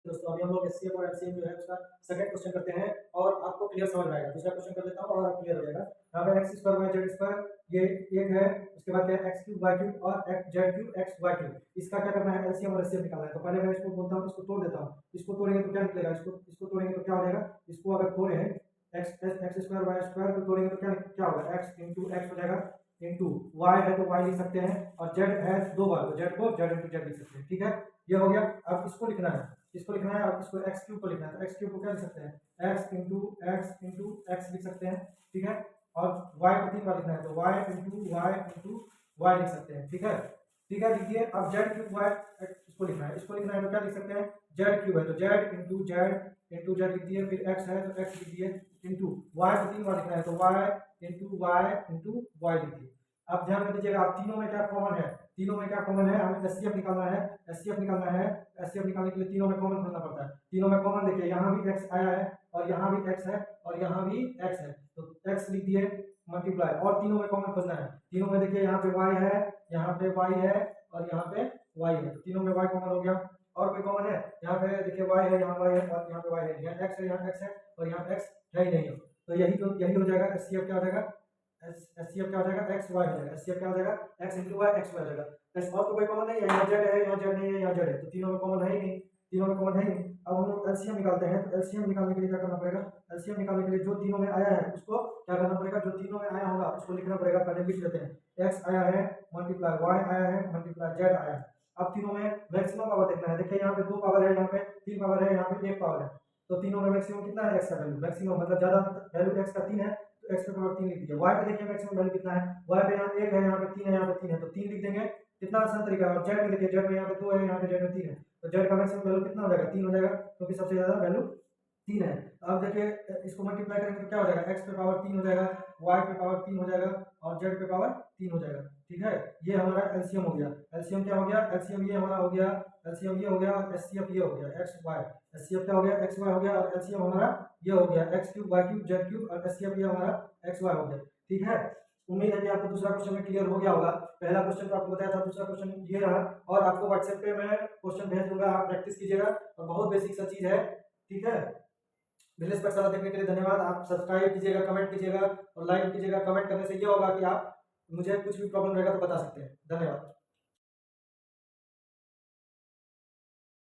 दोस्तों अभी हम लोग एचसीएफ और एलसीएम जो है उसका सेकंड क्वेश्चन करते हैं और आपको क्लियर समझ में आएगा। दूसरा क्वेश्चन कर लेता हूँ और क्लियर हो जाएगा। यहाँ पे x square y z square ये एक है, उसके बाद क्या है एक्स क्यूब वाई क्यूब और x z cube x y cube. इसका क्या करना है, एलसीएम और एचसीएफ निकालना है। तो पहले मैं इसको बोलता हूँ, इसको तोड़ देता हूँ। इसको तोड़ेंगे तो क्या निकलेगा, इसको तोड़ेंगे तो क्या हो जाएगा, इसको अगर तोड़े एक्स स्क्वायर वाई स्क्वायर को तोड़ेंगे तो क्या क्या होगा, एक्स इंटू एक्स हो जाएगा, इंटू वाई है तो वाई लिख सकते हैं, और जेड है दो बार तो जेड को जेड इंटू जेड लिख सकते हैं। ठीक है, ये हो गया। अब इसको लिखना है, इसको लिखना है, और इसको एक्स क्यूब को लिखना है। तो एक्स क्यूब को क्या लिख सकते हैं, एक्स इंटू एक्स लिख सकते हैं। ठीक है, और वाई को 3 बार लिखना है तो वाई इंटू वाई लिख सकते हैं। ठीक है, ठीक है, लिखिए। अब जेड क्यूब वाई इसको लिखना है, तो क्या लिख सकते हैं, जेड क्यूब है तो जेड इंटू जेड लिख दिए, फिर एक्स है तो एक्स लिख दिए, इंटू वाई को 3 बार लिखना है तो वाई इंटू वाई लिख दिए। अब ध्यान में दीजिएगा, अब तीनों में क्या कॉमन है, तीनों में क्या कॉमन है, हमें एचसीएफ निकालना है। एचसीएफ निकालने के लिए तीनों में कॉमन खोजना पड़ता है। तीनों में कॉमन देखिए, यहाँ भी एक्स आया है और यहाँ भी एक्स है और यहाँ भी एक्स है, तो एक्स लिख दिए मल्टीप्लाई, और तीनों में कॉमन खोजना है। तीनों में देखिए यहाँ पे वाई है, यहाँ पे वाई है और यहाँ पे वाई है, तो तीनों में वाई कॉमन हो गया। और कोई कॉमन है, यहाँ पे देखिए वाई है, यहाँ वाई है और यहाँ पे वाई है, यहाँ एक्स है, यहाँ एक्स है और यहाँ एक्स है ही नहीं है। तो यही हो जाएगा एचसीएफ। क्या हो जाएगा, एचसीएफ क्या हो जाएगा, एक्स वाई हो जाएगा। एचसीएफ क्या हो जाएगा, x into y x y हो जाएगा। एस और तो कोई कॉमन नहीं है, यहाँ जेड है, यहाँ जेड नहीं है, यहाँ जेड है, तो तीनों में कॉमन है ही नहीं, तीनों में कॉमन है ही नहीं। अब हम लोग एलसीएम निकालते हैं, तो एलसीएम निकालने के लिए क्या करना पड़ेगा, एलसीएम निकालने के लिए जो तीनों में आया है उसको क्या करना पड़ेगा, जो तीनों में आया होगा उसको लिखना पड़ेगा। पहले लिख लेते हैं, एक्स आया है मल्टीप्लाई वाई आया है मल्टीप्लाई जेड आया है। अब तीनों में मैक्सिमम पावर देखना है। देखिए यहाँ पे 2 पावर है, यहाँ पे 3 पावर है, यहाँ पे 1 पावर है, तो तीनों में मैक्सिमम कितना है, एक्स का वैल्यू मैक्सिमम, मतलब ज्यादा वैल्यू एक्स का 3 है तो एक्स पे पावर 3 लिख दीजिए। वाई पे देखिए मैक्सिमम वैल्यू कितना है, वाई पे यहाँ 1 है, यहाँ पे 3 है, यहाँ पे 3 है, तो 3 लिख देंगे। कितना आसान तरीका है। और जेड में देखिए, जेड में यहाँ पे 2 है, यहाँ पे जेड में 3 है, तो जेड का मैक्सिमम वैल्यू कितना हो जाएगा, 3 हो जाएगा, क्योंकि सबसे ज्यादा वैल्यू 3 है। अब देखिए इसको मल्टीप्लाई करेंगे तो क्या हो जाएगा, एक्स पे पावर 3 हो जाएगा, वाई पे पावर 3 हो जाएगा और जेड पे पावर 3 हो जाएगा। ठीक है, ये हमारा एलसीएम हो गया। एलसीएम क्या हो गया, एलसीएम ये हमारा हो गया, एलसीएम ये हो गया और एचसीएफ ये हो गया, एक्स वाई। एचसीएफ क्या हो गया, एक्स वाई हो गया, और एलसीएम हमारा ये हो गया, x cube y cube z cube, और एचसीएफ ये हमारा एक्स वाई हो गया। ठीक है, उम्मीद है कि आपको दूसरा क्वेश्चन में क्लियर हो गया होगा। पहला क्वेश्चन तो आपको बताया था, दूसरा क्वेश्चन ये रहा, और आपको व्हाट्सएप पे मैं क्वेश्चन भेज दूंगा, आप प्रैक्टिस कीजिएगा, और बहुत बेसिक सा चीज है। ठीक है, भिलेश पाठशाला देखने के लिए धन्यवाद। आप सब्सक्राइब कीजिएगा, कमेंट कीजिएगा और लाइक कीजिएगा। कमेंट करने से ये होगा कि आप मुझे कुछ भी प्रॉब्लम रहेगा तो बता सकते हैं। धन्यवाद।